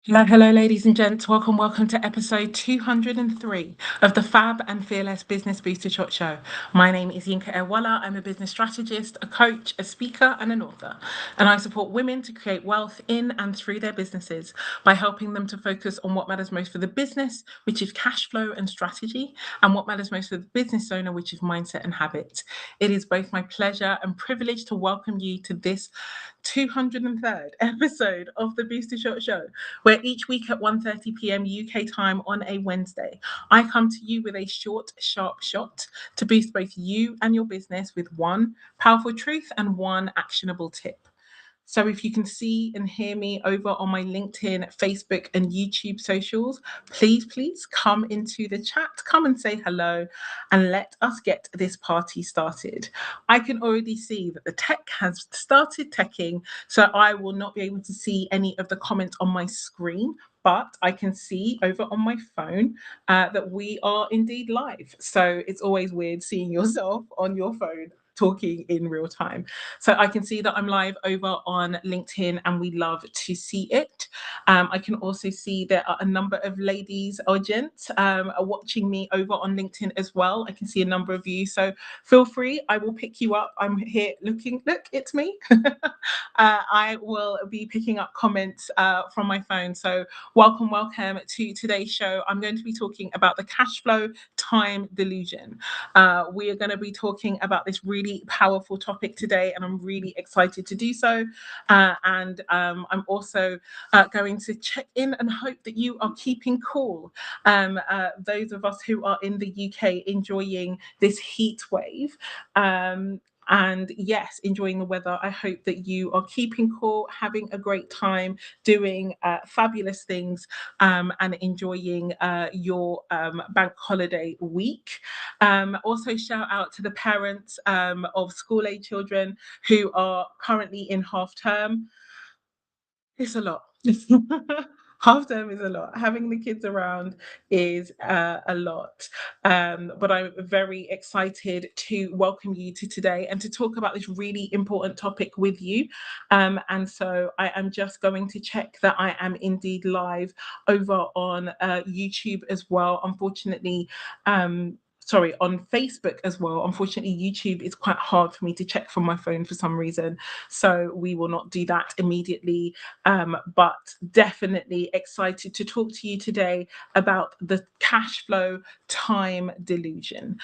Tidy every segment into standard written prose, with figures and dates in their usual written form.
Hello, ladies and gents. Welcome to episode 203 of the FAB and Fearless Business Booster Shot Show. My name is Yinka. I'm a business strategist, a coach, a speaker, and an author. And I support women to create wealth in and through their businesses by helping them to focus on what matters most for the business, which is cash flow and strategy, and what matters most for the business owner, which is mindset and habits. It is both my pleasure and privilege to welcome you to this 203rd episode of the Booster Shot Show, where each week at 1:30 p.m. UK time on a Wednesday, I come to you with a short, sharp shot to boost both you and your business with one powerful truth and one actionable tip. So if you can see and hear me over on my LinkedIn, Facebook, and YouTube socials, please come into the chat, come and say hello, and let us get this party started. I can already see that the tech has started teching, so I will not be able to see any of the comments on my screen. But I can see over on my phone that we are indeed live. So it's always weird seeing yourself on your phone talking in real time. So I can see that I'm live over on LinkedIn and we love to see it. I can also see there are a number of ladies or gents are watching me over on LinkedIn as well. I can see a number of you. So feel free, I will pick you up. I'm here looking, look, it's me. I will be picking up comments from my phone. So welcome to today's show. I'm going to be talking about the cash flow time delusion. We are going to be talking about this really powerful topic today, and I'm really excited to do so. And I'm also going to check in and hope that you are keeping cool. Those of us who are in the UK enjoying this heat wave. And yes, enjoying the weather. I hope that you are keeping cool, having a great time, doing fabulous things, and enjoying your bank holiday week. Also, shout out to the parents of school age children who are currently in half term. It's a lot. Half term is a lot. Having the kids around is a lot. But I'm very excited to welcome you to today and to talk about this really important topic with you. And so I am just going to check that I am indeed live over on YouTube as well. Unfortunately, on Facebook as well. Unfortunately, YouTube is quite hard for me to check from my phone for some reason. So we will not do that immediately. But definitely excited to talk to you today about the cash flow time delusion.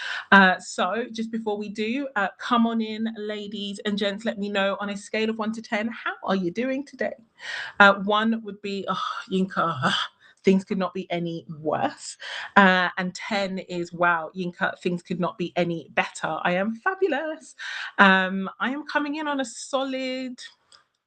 So just before we do, come on in, ladies and gents, let me know on a scale of 1 to 10, how are you doing today? One would be, oh, Yinka, things could not be any worse. And 10 is, wow, Yinka, things could not be any better. I am fabulous. I am coming in on a solid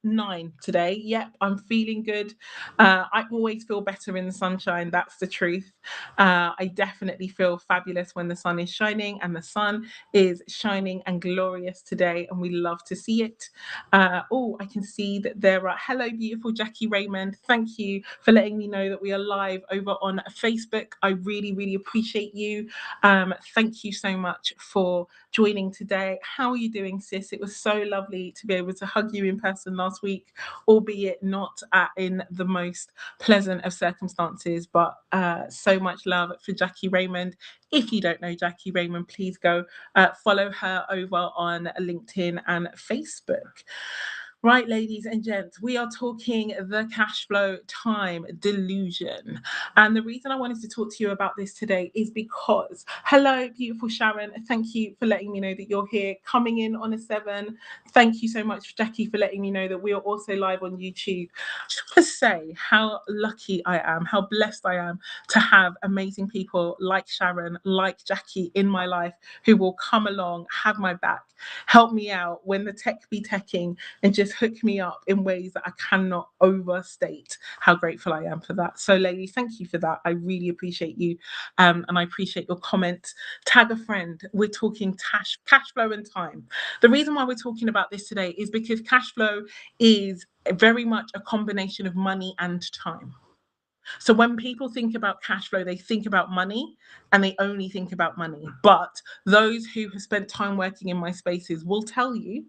9 today. Yep, I'm feeling good. I always feel better in the sunshine. That's the truth. I definitely feel fabulous when the sun is shining, and the sun is shining and glorious today, and we love to see it. I can see that there are, hello, beautiful Jackie Raymond. Thank you for letting me know that we are live over on Facebook. I really appreciate you. Thank you so much for joining today. How are you doing, sis? It was so lovely to be able to hug you in person last week, albeit not in the most pleasant of circumstances, but so much love for Jackie Raymond. If you don't know Jackie Raymond, please go follow her over on LinkedIn and Facebook. Right, ladies and gents, we are talking the cash flow time delusion. And the reason I wanted to talk to you about this today is because, hello, beautiful Sharon. Thank you for letting me know that you're here, coming in on a 7. Thank you so much, Jackie, for letting me know that we are also live on YouTube. I just want to say how lucky I am, how blessed I am to have amazing people like Sharon, like Jackie in my life who will come along, have my back, help me out when the tech be teching, and just hook me up in ways that I cannot overstate how grateful I am for that. So, ladies, thank you for that. I really appreciate you. And I appreciate your comments. Tag a friend. We're talking cash flow and time. The reason why we're talking about this today is because cash flow is very much a combination of money and time. So when people think about cash flow, they think about money and they only think about money. But those who have spent time working in my spaces will tell you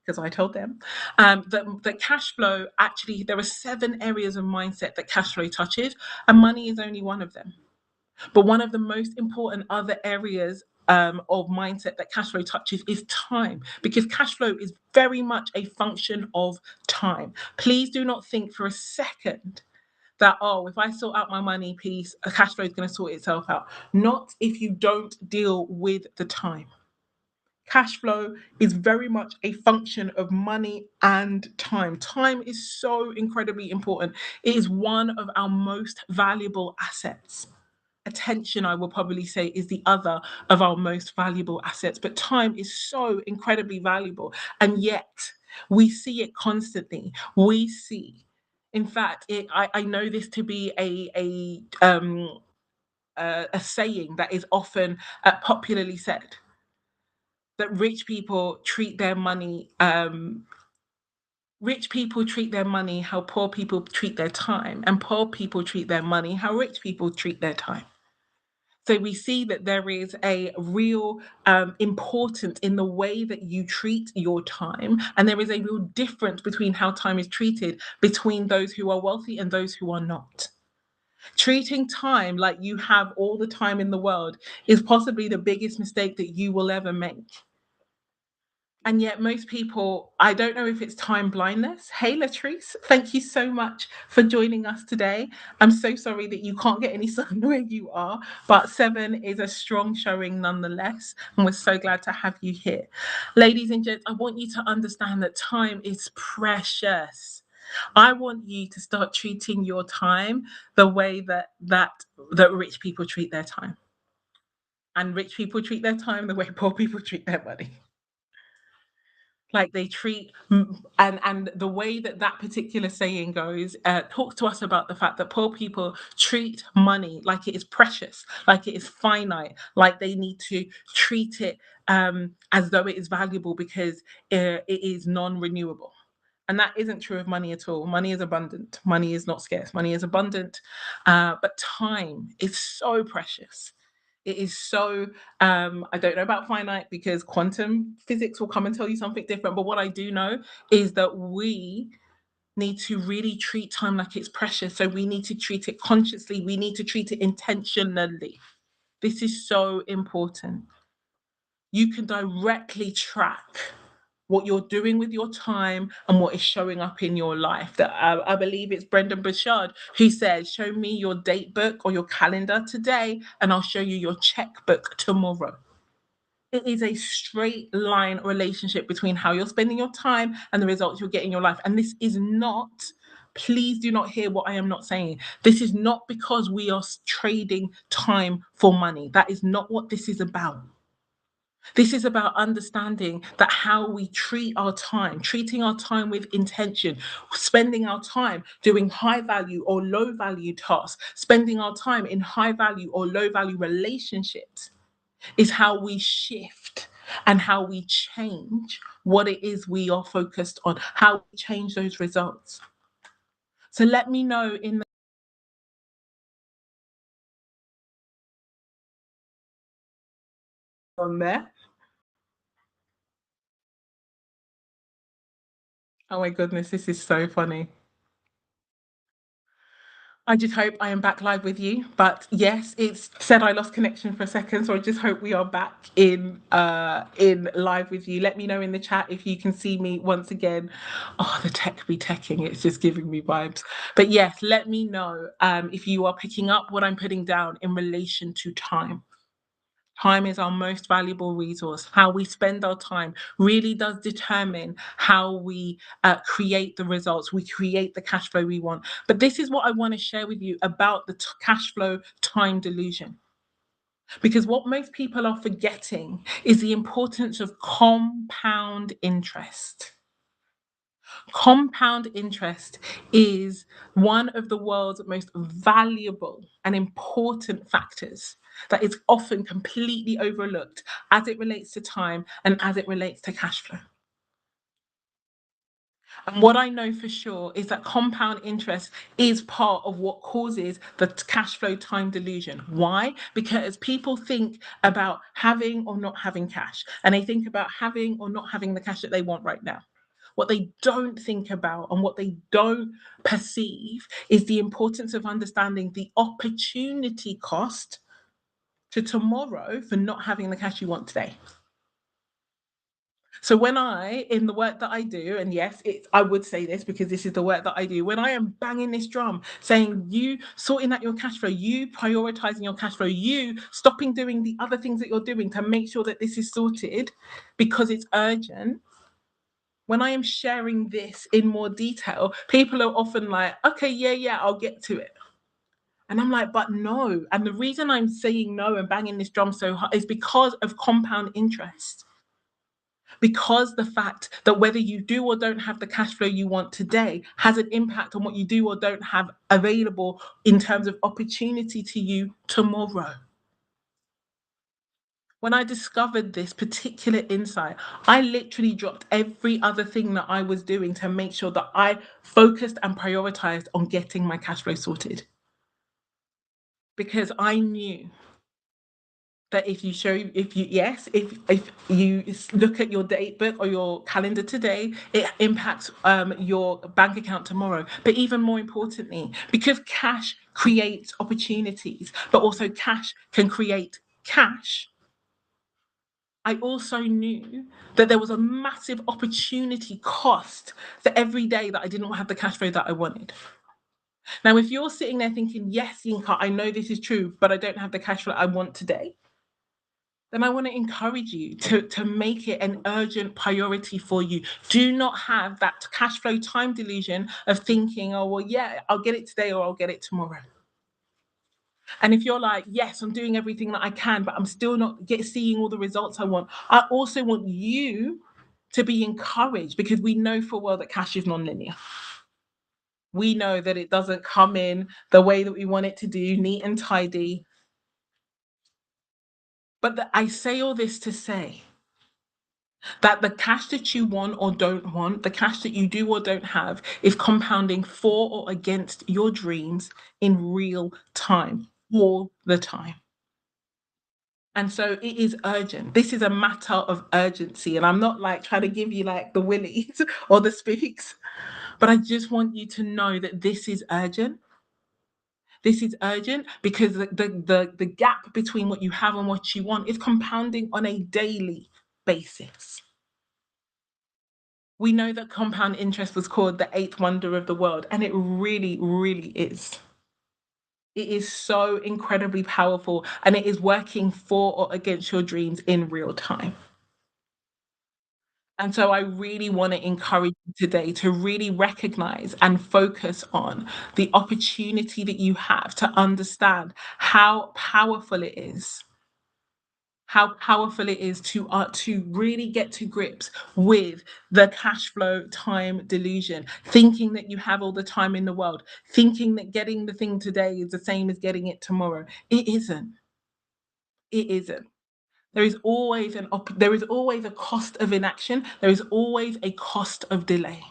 because I told them, that cash flow actually, there are 7 areas of mindset that cash flow touches, and money is only one of them. But one of the most important other areas of mindset that cash flow touches is time, because cash flow is very much a function of time. Please do not think for a second that, oh, if I sort out my money piece, a cash flow is going to sort itself out. Not if you don't deal with the time. Cash flow is very much a function of money and time. Time is so incredibly important. It is one of our most valuable assets. Attention, I will probably say, is the other of our most valuable assets, but time is so incredibly valuable. And yet we see it constantly. We see, in fact, I know this to be a saying that is often popularly said, that rich people treat their money how poor people treat their time, and poor people treat their money how rich people treat their time. So we see that there is a real importance in the way that you treat your time, and there is a real difference between how time is treated between those who are wealthy and those who are not. Treating time like you have all the time in the world is possibly the biggest mistake that you will ever make. And yet, most people, I don't know if it's time blindness. Hey, Latrice, thank you so much for joining us today. I'm so sorry that you can't get any sun where you are, but 7 is a strong showing nonetheless. And we're so glad to have you here. Ladies and gents, I want you to understand that time is precious. I want you to start treating your time the way that rich people treat their time. And rich people treat their time the way poor people treat their money. Like they treat and the way that that particular saying goes talks to us about the fact that poor people treat money like it is precious, like it is finite, like they need to treat it as though it is valuable because it is non-renewable. And that isn't true of money at all. Money is abundant. Money is not scarce. Money is abundant. But time is so precious. It is so, I don't know about finite because quantum physics will come and tell you something different. But what I do know is that we need to really treat time like it's precious. So we need to treat it consciously. We need to treat it intentionally. This is so important. You can directly track what you're doing with your time and what is showing up in your life. That I believe it's Brendan Burchard who says, show me your date book or your calendar today, and I'll show you your checkbook tomorrow. It is a straight line relationship between how you're spending your time and the results you'll get in your life. And this is not, please do not hear what I am not saying. This is not because we are trading time for money. That is not what this is about. This is about understanding that how we treat our time, treating our time with intention, spending our time doing high value or low value tasks, spending our time in high value or low value relationships is how we shift and how we change what it is we are focused on, how we change those results. So let me know in the on there. Oh my goodness, this is so funny. I just hope I am back live with you. But yes, it's said I lost connection for a second, so I just hope we are back in live with you. Let me know in the chat if you can see me once again. Oh, the tech be teching, it's just giving me vibes. But yes, let me know if you are picking up what I'm putting down in relation to time. Time is our most valuable resource. How we spend our time really does determine how we create the results, we create the cash flow we want. But this is what I want to share with you about the cash flow time delusion. Because what most people are forgetting is the importance of compound interest. Compound interest is one of the world's most valuable and important factors that is often completely overlooked as it relates to time and as it relates to cash flow. And what I know for sure is that compound interest is part of what causes the cash flow time delusion. Why? Because people think about having or not having cash, and they think about having or not having the cash that they want right now. What they don't think about and what they don't perceive is the importance of understanding the opportunity cost to tomorrow for not having the cash you want today. So when in the work that I do, and yes, I would say this because this is the work that I do, when I am banging this drum saying you sorting out your cash flow, you prioritizing your cash flow, you stopping doing the other things that you're doing to make sure that this is sorted because it's urgent. When I am sharing this in more detail, people are often like, okay, yeah, I'll get to it. And I'm like, but no. And the reason I'm saying no and banging this drum so hard is because of compound interest. Because the fact that whether you do or don't have the cash flow you want today has an impact on what you do or don't have available in terms of opportunity to you tomorrow. When I discovered this particular insight, I literally dropped every other thing that I was doing to make sure that I focused and prioritized on getting my cash flow sorted. Because I knew that if you look at your date book or your calendar today, it impacts your bank account tomorrow. But even more importantly, because cash creates opportunities, but also cash can create cash, I also knew that there was a massive opportunity cost for every day that I didn't have the cash flow that I wanted. Now, if you're sitting there thinking, yes, Yinka, I know this is true, but I don't have the cash flow I want today, then I want to encourage you to make it an urgent priority for you. Do not have that cash flow time delusion of thinking, oh, well, yeah, I'll get it today or I'll get it tomorrow. And if you're like, yes, I'm doing everything that I can, but I'm still not seeing all the results I want, I also want you to be encouraged because we know full well that cash is non-linear. We know that it doesn't come in the way that we want it to do, neat and tidy. But I say all this to say that the cash that you want or don't want, the cash that you do or don't have, is compounding for or against your dreams in real time, all the time. And so it is urgent. This is a matter of urgency. And I'm not like trying to give you like the willies or the speaks, but I just want you to know that this is urgent. This is urgent because the gap between what you have and what you want is compounding on a daily basis. We know that compound interest was called the eighth wonder of the world, and it really, really is. It is so incredibly powerful, and it is working for or against your dreams in real time. And so I really want to encourage you today to really recognize and focus on the opportunity that you have to understand how powerful it is to really get to grips with the cash flow time delusion, thinking that you have all the time in the world, thinking that getting the thing today is the same as getting it tomorrow. It isn't. It isn't. There is always a cost of inaction. There is always a cost of delay.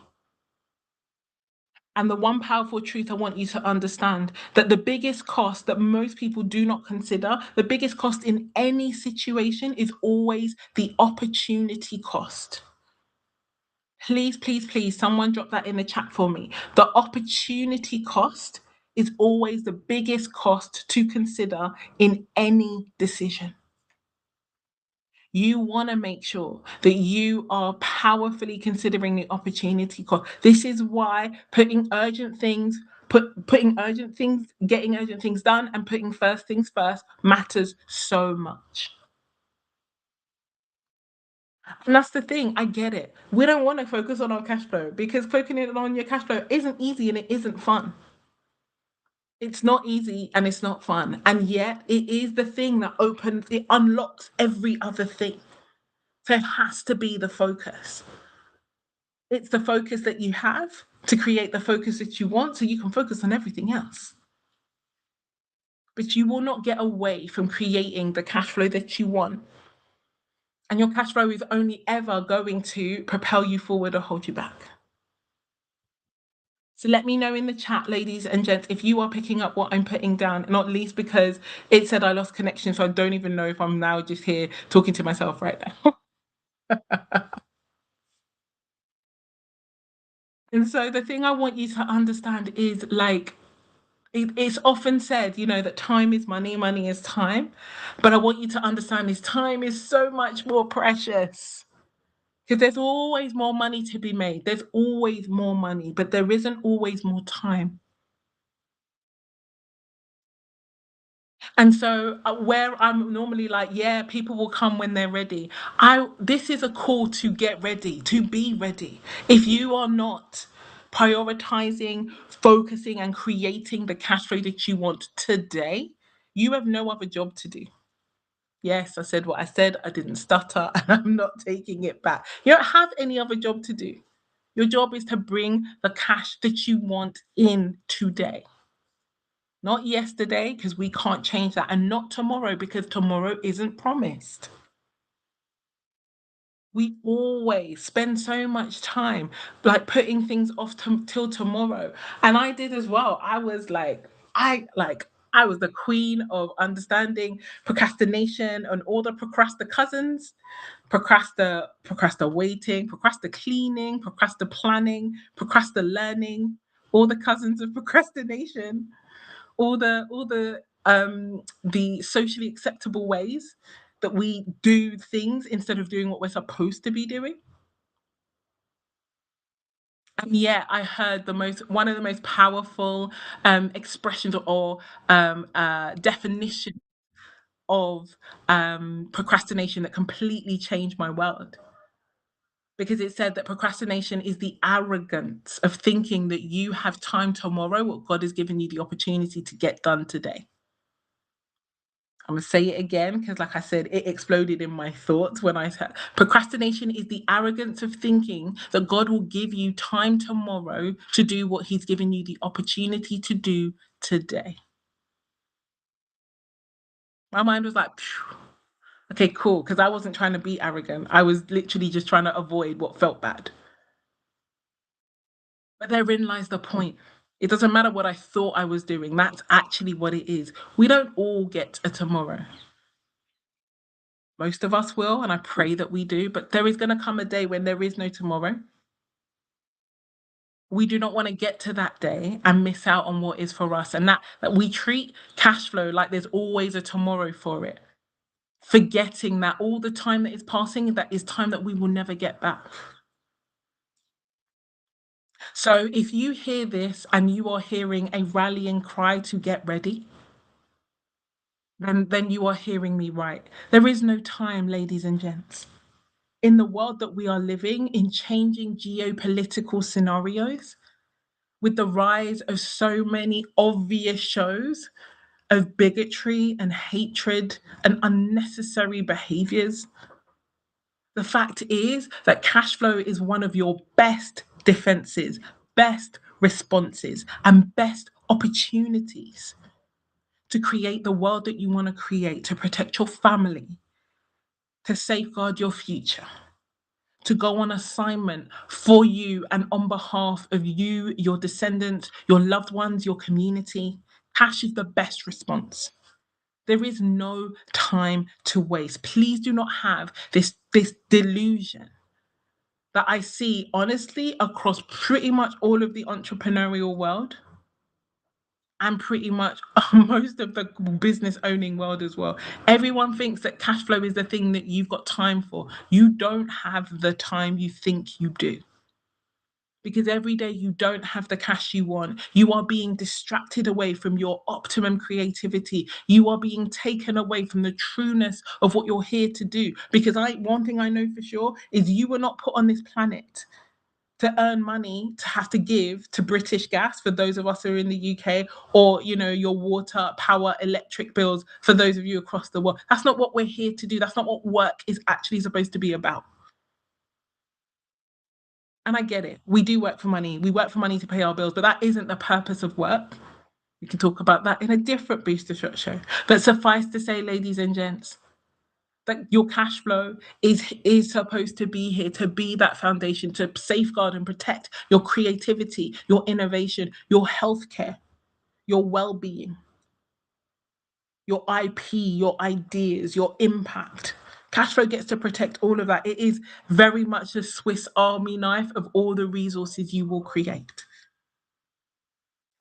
And the one powerful truth I want you to understand that the biggest cost that most people do not consider, the biggest cost in any situation is always the opportunity cost. Please, please, please, someone drop that in the chat for me. The opportunity cost is always the biggest cost to consider in any decision. You want to make sure that you are powerfully considering the opportunity cost. This is why putting urgent things, getting urgent things done, and putting first things first matters so much. And that's the thing, I get it. We don't want to focus on our cash flow because focusing on your cash flow isn't easy and it isn't fun. It's not easy and it's not fun. And yet it is the thing that it unlocks every other thing. So it has to be the focus. It's the focus that you have to create the focus that you want so you can focus on everything else. But you will not get away from creating the cash flow that you want. And your cash flow is only ever going to propel you forward or hold you back. So let me know in the chat, ladies and gents, if you are picking up what I'm putting down, not least because it said I lost connection. So I don't even know if I'm now just here talking to myself right now. And so the thing I want you to understand is like, it's often said, that time is money, money is time. But I want you to understand is time is so much more precious. Because there's always more money to be made. There's always more money, but there isn't always more time. And so where I'm normally like, yeah, people will come when they're ready. This is a call to get ready, to be ready. If you are not prioritizing, focusing, and creating the cash flow that you want today, you have no other job to do. Yes, I said what I said. I didn't stutter, and I'm not taking it back. You don't have any other job to do. Your job is to bring the cash that you want in today. Not yesterday, because we can't change that, and not tomorrow, because tomorrow isn't promised. We always spend so much time like putting things off till tomorrow. And I did as well. I was the queen of understanding procrastination and all the procrastinate cousins, procrastinate waiting, procrastinate cleaning, procrastinate planning, procrastinate learning, all the cousins of procrastination, all the socially acceptable ways that we do things instead of doing what we're supposed to be doing. And yeah, I heard one of the most powerful expressions or definition of procrastination that completely changed my world, because it said that procrastination is the arrogance of thinking that you have time tomorrow, what God has given you the opportunity to get done today. I'm gonna say it again because, like I said, it exploded in my thoughts when I said procrastination is the arrogance of thinking that God will give you time tomorrow to do what He's given you the opportunity to do today. My mind was like, phew, okay, cool, because I wasn't trying to be arrogant. I was literally just trying to avoid what felt bad. But therein lies the point. It doesn't matter what I thought I was doing. That's actually what it is. We don't all get a tomorrow. Most of us will, and I pray that we do, but there is going to come a day when there is no tomorrow. We do not want to get to that day and miss out on what is for us. And that we treat cash flow like there's always a tomorrow for it, forgetting that all the time that is passing, that is time that we will never get back. So if you hear this and you are hearing a rallying cry to get ready, then you are hearing me right. There is no time, ladies and gents. In the world that we are living in, changing geopolitical scenarios, with the rise of so many obvious shows of bigotry and hatred and unnecessary behaviors, the fact is that cash flow is one of your best defenses, best responses, and best opportunities to create the world that you want to create, to protect your family, to safeguard your future, to go on assignment for you and on behalf of you, your descendants, your loved ones, your community. Cash is the best response. There is no time to waste. Please do not have this delusion that I see honestly across pretty much all of the entrepreneurial world and pretty much most of the business owning world as well. Everyone thinks that cash flow is the thing that you've got time for. You don't have the time you think you do. Because every day you don't have the cash you want. You are being distracted away from your optimum creativity. You are being taken away from the trueness of what you're here to do. Because one thing I know for sure is you were not put on this planet to earn money to have to give to British Gas for those of us who are in the UK, or your water, power, electric bills for those of you across the world. That's not what we're here to do. That's not what work is actually supposed to be about. And I get it. We do work for money. We work for money to pay our bills, but that isn't the purpose of work. We can talk about that in a different Booster Shot show. But suffice to say, ladies and gents, that your cash flow is supposed to be here to be that foundation to safeguard and protect your creativity, your innovation, your healthcare, your well-being, your IP, your ideas, your impact. Cashflow gets to protect all of that. It is very much a Swiss Army knife of all the resources you will create.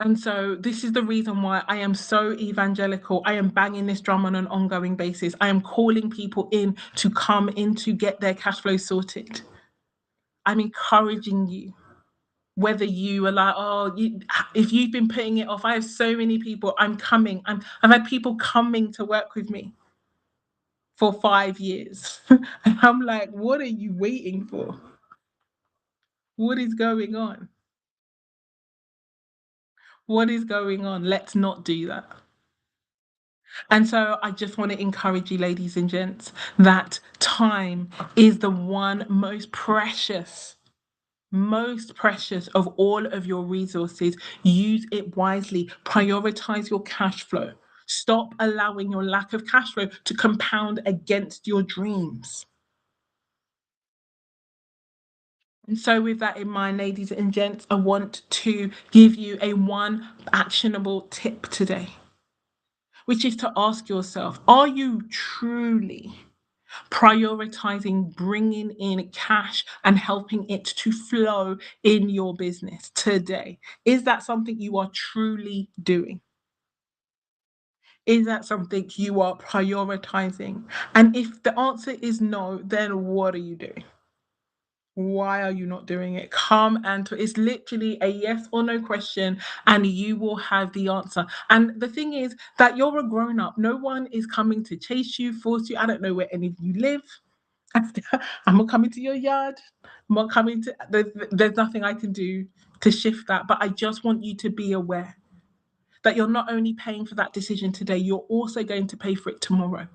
And so this is the reason why I am so evangelical. I am banging this drum on an ongoing basis. I am calling people in to come in to get their cash flow sorted. I'm encouraging you. Whether you are like, oh, if you've been putting it off, I have so many people. I'm coming. I've had people coming to work with me for 5 years. And I'm like, what are you waiting for? What is going on? What is going on? Let's not do that. And so I just want to encourage you, ladies and gents, that time is the one most precious of all of your resources. Use it wisely. Prioritize your cash flow. Stop allowing your lack of cash flow to compound against your dreams. And so, with that in mind, ladies and gents, I want to give you a one actionable tip today, which is to ask yourself, are you truly prioritizing bringing in cash and helping it to flow in your business today? Is that something you are truly doing? Is that something you are prioritizing? And if the answer is no, then what are you doing? Why are you not doing it? Come and it's literally a yes or no question, and you will have the answer. And the thing is that you're a grown up. No one is coming to chase you, force you. I don't know where any of you live. I'm not coming to your yard. I'm not coming to. There's nothing I can do to shift that. But I just want you to be aware that you're not only paying for that decision today, you're also going to pay for it tomorrow.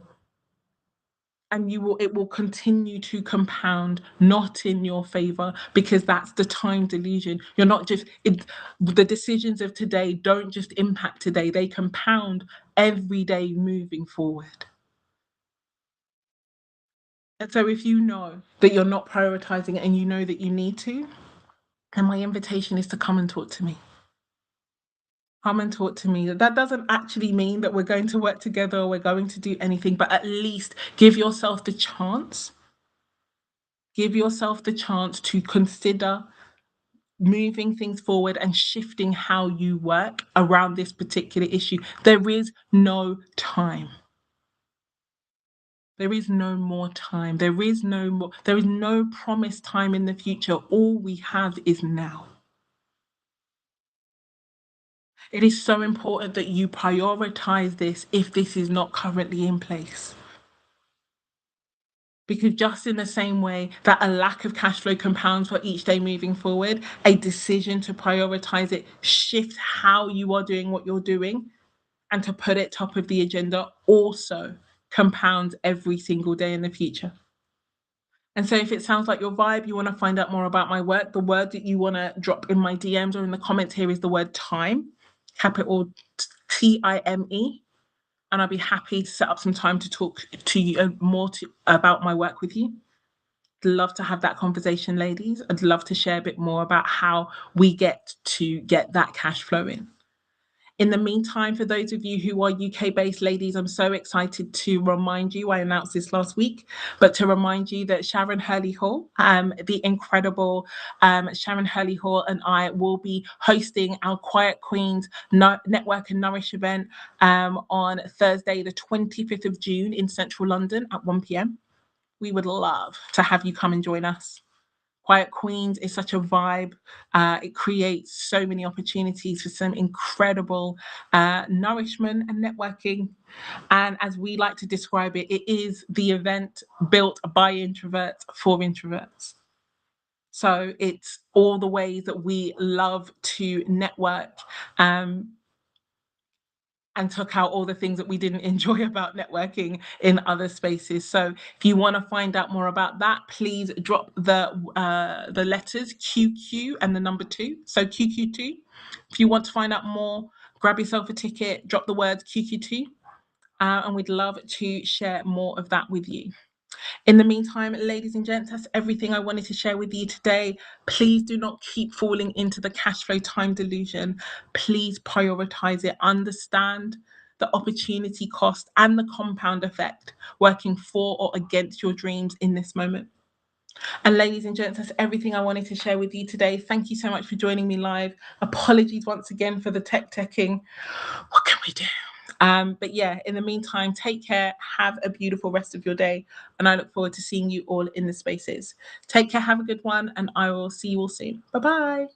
And it will continue to compound, not in your favor, because that's the time delusion. You're not just the decisions of today don't just impact today, they compound every day moving forward. And so if you know that you're not prioritizing it and you know that you need to, then my invitation is to come and talk to me. Come and talk to me. That doesn't actually mean that we're going to work together or we're going to do anything, but at least give yourself the chance. Give yourself the chance to consider moving things forward and shifting how you work around this particular issue. There is no time. There is no more time. There is no promised time in the future. All we have is now. It is so important that you prioritize this if this is not currently in place. Because just in the same way that a lack of cash flow compounds for each day moving forward, a decision to prioritize it shifts how you are doing what you're doing, and to put it top of the agenda also compounds every single day in the future. And so if it sounds like your vibe, you want to find out more about my work, the word that you want to drop in my DMs or in the comments here is the word time, capital TIME. And I'll be happy to set up some time to talk to you about my work with you. I'd love to have that conversation, ladies. I'd love to share a bit more about how we get to get that cash flowing. In the meantime, for those of you who are UK-based ladies, I'm so excited to remind you, I announced this last week, but to remind you that Sharon Hurley Hall, the incredible Sharon Hurley Hall, and I will be hosting our Quiet Queens Network and Nourish event on Thursday, the 25th of June in central London at 1 p.m. We would love to have you come and join us. Quiet Queens is such a vibe. It creates so many opportunities for some incredible nourishment and networking. And as we like to describe it, it is the event built by introverts for introverts. So it's all the ways that we love to network, and took out all the things that we didn't enjoy about networking in other spaces. So if you want to find out more about that, please drop the letters QQ and the number 2. So QQ2. If you want to find out more, grab yourself a ticket, drop the words QQ2, and we'd love to share more of that with you. In the meantime, ladies and gents, that's everything I wanted to share with you today. Please do not keep falling into the cash flow time delusion. Please prioritize it. Understand the opportunity cost, and the compound effect working for or against your dreams in this moment. And ladies and gents, that's everything I wanted to share with you today. Thank you so much for joining me live. Apologies once again for the teching. What can we do? But yeah, in the meantime, take care, have a beautiful rest of your day, and I look forward to seeing you all in the spaces. Take care, have a good one, and I will see you all soon. Bye bye.